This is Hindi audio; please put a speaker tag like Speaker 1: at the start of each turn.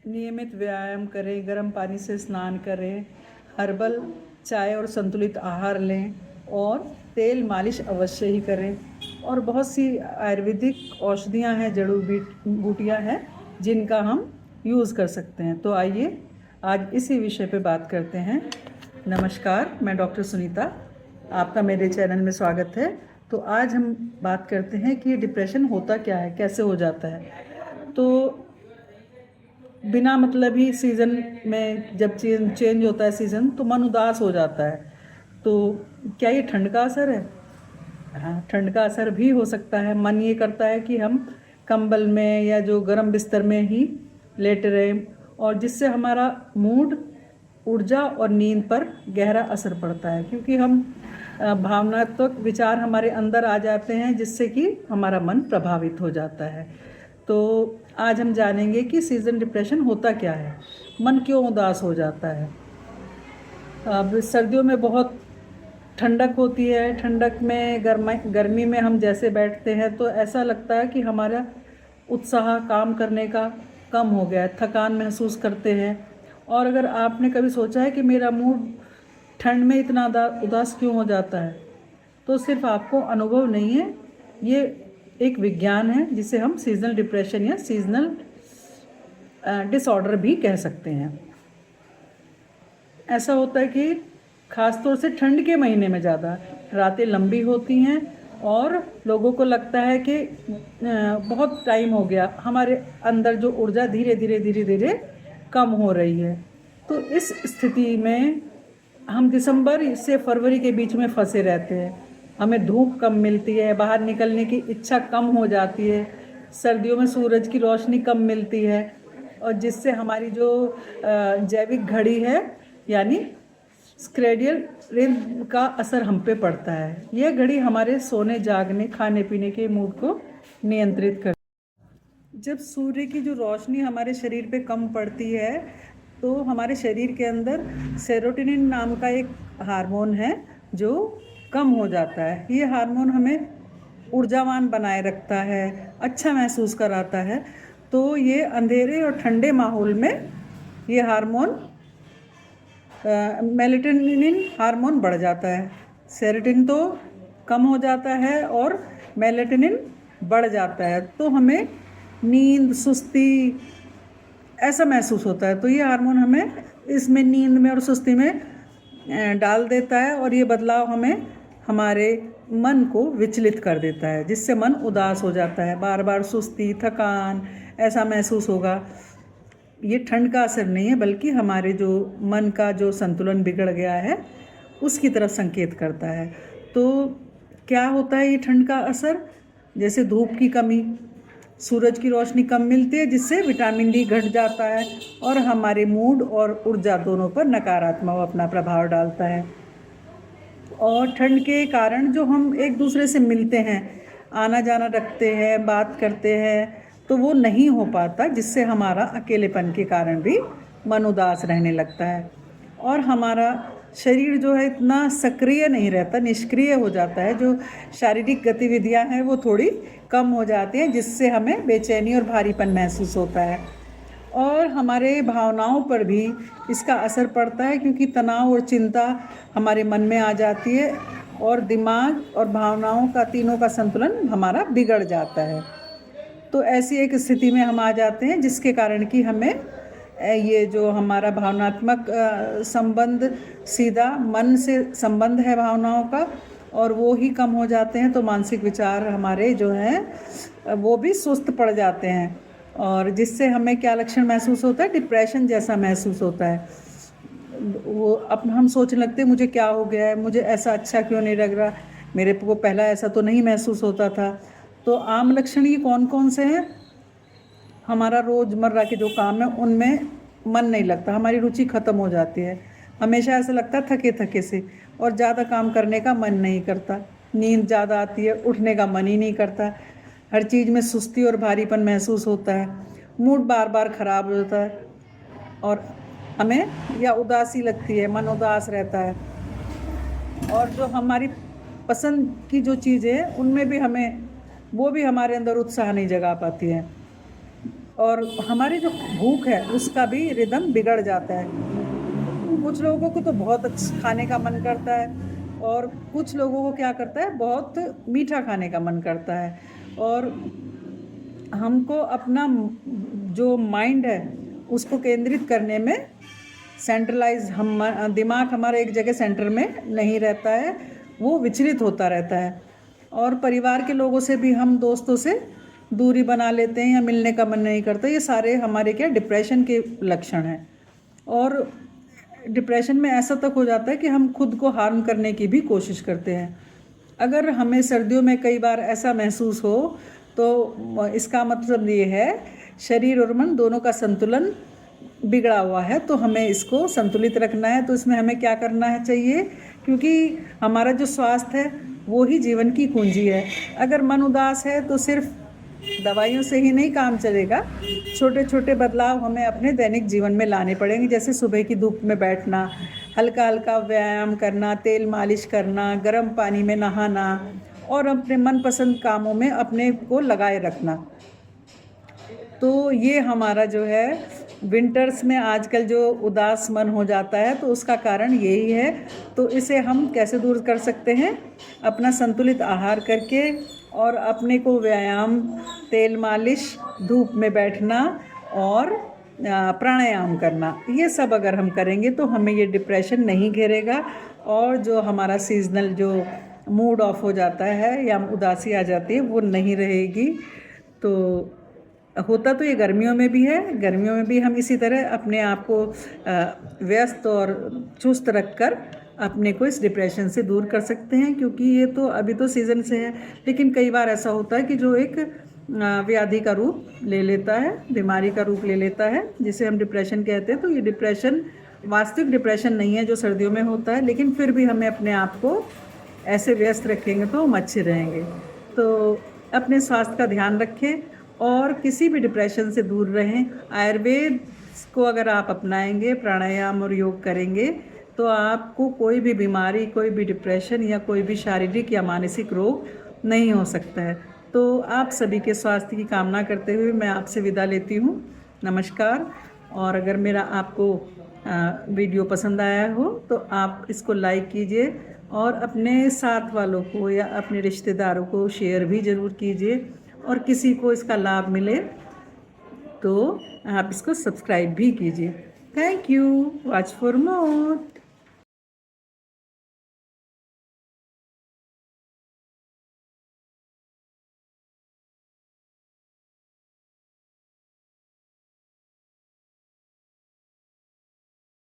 Speaker 1: नियमित व्यायाम करें, गर्म पानी से स्नान करें, हर्बल चाय और संतुलित आहार लें और तेल मालिश अवश्य ही करें। और बहुत सी आयुर्वेदिक औषधियाँ हैं, जड़ी बूटियाँ हैं जिनका हम यूज़ कर सकते हैं। तो आइए आज इसी विषय पे बात करते हैं। नमस्कार, मैं डॉक्टर सुनीता, आपका मेरे चैनल में स्वागत है। तो आज हम बात करते हैं कि डिप्रेशन होता क्या है, कैसे हो जाता है। तो बिना मतलब ही सीज़न में जब चेंज होता है सीज़न, तो मन उदास हो जाता है। तो क्या ये ठंड का असर है? हाँ, ठंड का असर भी हो सकता है। मन ये करता है कि हम कंबल में या जो गर्म बिस्तर में ही लेटे रहें, और जिससे हमारा मूड, ऊर्जा और नींद पर गहरा असर पड़ता है, क्योंकि हम भावनात्मक विचार हमारे अंदर आ जाते हैं, जिससे कि हमारा मन प्रभावित हो जाता है। तो आज हम जानेंगे कि सीज़न डिप्रेशन होता क्या है, मन क्यों उदास हो जाता है। अब सर्दियों में बहुत ठंडक होती है। ठंडक में गर्मी में हम जैसे बैठते हैं तो ऐसा लगता है कि हमारा उत्साह काम करने का कम हो गया है, थकान महसूस करते हैं। और अगर आपने कभी सोचा है कि मेरा मूड ठंड में इतना उदास क्यों हो जाता है, तो सिर्फ आपको अनुभव नहीं है, ये एक विज्ञान है जिसे हम सीजनल डिप्रेशन या सीजनल डिसऑर्डर भी कह सकते हैं। ऐसा होता है कि ख़ासतौर से ठंड के महीने में ज़्यादा रातें लंबी होती हैं और लोगों को लगता है कि बहुत टाइम हो गया, हमारे अंदर जो ऊर्जा धीरे धीरे कम हो रही है। तो इस स्थिति में हम दिसंबर से फरवरी के बीच में फंसे रहते हैं। हमें धूप कम मिलती है, बाहर निकलने की इच्छा कम हो जाती है, सर्दियों में सूरज की रोशनी कम मिलती है, और जिससे हमारी जो जैविक घड़ी है यानी स्क्रेडियल रिदम का असर हम पे पड़ता है। यह घड़ी हमारे सोने, जागने, खाने पीने के मूड को नियंत्रित करती है। जब सूर्य की जो रोशनी हमारे शरीर पे कम पड़ती है, तो हमारे शरीर के अंदर सेरोटोनिन नाम का एक हार्मोन है जो कम हो जाता है। ये हार्मोन हमें ऊर्जावान बनाए रखता है, अच्छा महसूस कराता है। तो ये अंधेरे और ठंडे माहौल में ये हार्मोन मेलेटोनिन हार्मोन बढ़ जाता है। सेरोटोनिन तो कम हो जाता है और मेलेटोनिन बढ़ जाता है, तो हमें नींद, सुस्ती ऐसा महसूस होता है। तो ये हार्मोन हमें इसमें नींद में और सुस्ती में डाल देता है, और ये बदलाव हमें हमारे मन को विचलित कर देता है, जिससे मन उदास हो जाता है। बार बार सुस्ती, थकान ऐसा महसूस होगा। ये ठंड का असर नहीं है, बल्कि हमारे जो मन का जो संतुलन बिगड़ गया है उसकी तरफ संकेत करता है। तो क्या होता है ये ठंड का असर? जैसे धूप की कमी, सूरज की रोशनी कम मिलती है, जिससे विटामिन डी घट जाता है और हमारे मूड और ऊर्जा दोनों पर नकारात्मक अपना प्रभाव डालता है। और ठंड के कारण जो हम एक दूसरे से मिलते हैं, आना जाना रखते हैं, बात करते हैं, तो वो नहीं हो पाता, जिससे हमारा अकेलेपन के कारण भी मन उदास रहने लगता है। और हमारा शरीर जो है इतना सक्रिय नहीं रहता, निष्क्रिय हो जाता है। जो शारीरिक गतिविधियां हैं वो थोड़ी कम हो जाती हैं, जिससे हमें बेचैनी और भारीपन महसूस होता है। और हमारे भावनाओं पर भी इसका असर पड़ता है, क्योंकि तनाव और चिंता हमारे मन में आ जाती है और दिमाग और भावनाओं का, तीनों का संतुलन हमारा बिगड़ जाता है। तो ऐसी एक स्थिति में हम आ जाते हैं, जिसके कारण कि हमें ये जो हमारा भावनात्मक संबंध, सीधा मन से संबंध है भावनाओं का, और वो ही कम हो जाते हैं। तो मानसिक विचार हमारे जो हैं वो भी सुस्त पड़ जाते हैं, और जिससे हमें क्या लक्षण महसूस होता है? डिप्रेशन जैसा महसूस होता है। वो अब हम सोचने लगते हैं मुझे क्या हो गया है, मुझे ऐसा अच्छा क्यों नहीं लग रहा, मेरे को पहला ऐसा तो नहीं महसूस होता था। तो आम लक्षण ये कौन कौन से हैं? हमारा रोज़मर्रा के जो काम है उनमें मन नहीं लगता, हमारी रुचि ख़त्म हो जाती है, हमेशा ऐसा लगता है थके थके से, और ज़्यादा काम करने का मन नहीं करता, नींद ज़्यादा आती है, उठने का मन ही नहीं करता, हर चीज़ में सुस्ती और भारीपन महसूस होता है, मूड बार बार ख़राब हो जाता है, और हमें या उदासी लगती है, मन उदास रहता है। और जो हमारी पसंद की जो चीज़ें हैं उनमें भी हमें, वो भी हमारे अंदर उत्साह नहीं जगा पाती हैं। और हमारी जो भूख है उसका भी रिदम बिगड़ जाता है। कुछ लोगों को तो बहुत खाने का मन करता है और कुछ लोगों को क्या करता है, बहुत मीठा खाने का मन करता है। और हमको अपना जो माइंड है उसको केंद्रित करने में सेंट्रलाइज हम दिमाग हमारा एक जगह सेंटर में नहीं रहता है, वो विचलित होता रहता है। और परिवार के लोगों से भी हम दोस्तों से दूरी बना लेते हैं या मिलने का मन नहीं करता। ये सारे हमारे क्या डिप्रेशन के लक्षण हैं। और डिप्रेशन में ऐसा तक हो जाता है कि हम खुद को हार्म करने की भी कोशिश करते हैं। अगर हमें सर्दियों में कई बार ऐसा महसूस हो तो इसका मतलब ये है शरीर और मन दोनों का संतुलन बिगड़ा हुआ है, तो हमें इसको संतुलित रखना है। तो इसमें हमें क्या करना है चाहिए, क्योंकि हमारा जो स्वास्थ्य है वो ही जीवन की कुंजी है। अगर मन उदास है तो सिर्फ दवाइयों से ही नहीं काम चलेगा, छोटे छोटे बदलाव हमें अपने दैनिक जीवन में लाने पड़ेंगे। जैसे सुबह की धूप में बैठना, हल्का हल्का व्यायाम करना, तेल मालिश करना, गर्म पानी में नहाना और अपने मनपसंद कामों में अपने को लगाए रखना। तो ये हमारा जो है विंटर्स में आजकल जो उदास मन हो जाता है तो उसका कारण यही है। तो इसे हम कैसे दूर कर सकते हैं, अपना संतुलित आहार करके और अपने को व्यायाम, तेल मालिश, धूप में बैठना और प्राणायाम करना, ये सब अगर हम करेंगे तो हमें ये डिप्रेशन नहीं घेरेगा। और जो हमारा सीजनल जो मूड ऑफ हो जाता है या उदासी आ जाती है वो नहीं रहेगी। तो होता तो ये गर्मियों में भी है, गर्मियों में भी हम इसी तरह अपने आप को व्यस्त और चुस्त रखकर अपने को इस डिप्रेशन से दूर कर सकते हैं। क्योंकि ये तो अभी तो सीज़न से है, लेकिन कई बार ऐसा होता है कि जो एक व्याधि का रूप ले लेता है, बीमारी का रूप ले लेता है, जिसे हम डिप्रेशन कहते हैं। तो ये डिप्रेशन वास्तविक डिप्रेशन नहीं है जो सर्दियों में होता है, लेकिन फिर भी हमें अपने आप को ऐसे व्यस्त रखेंगे तो हम अच्छे रहेंगे। तो अपने स्वास्थ्य का ध्यान रखें और किसी भी डिप्रेशन से दूर रहें। आयुर्वेद को अगर आप अपनाएंगे, प्राणायाम और योग करेंगे तो आपको कोई भी बीमारी, कोई भी डिप्रेशन या कोई भी शारीरिक या मानसिक रोग नहीं हो सकता है। तो आप सभी के स्वास्थ्य की कामना करते हुए मैं आपसे विदा लेती हूँ। नमस्कार। और अगर मेरा आपको वीडियो पसंद आया हो तो आप इसको लाइक कीजिए और अपने साथ वालों को या अपने रिश्तेदारों को शेयर भी ज़रूर कीजिए। और किसी को इसका लाभ मिले तो आप इसको सब्सक्राइब भी कीजिए। Thank you. Watch for more.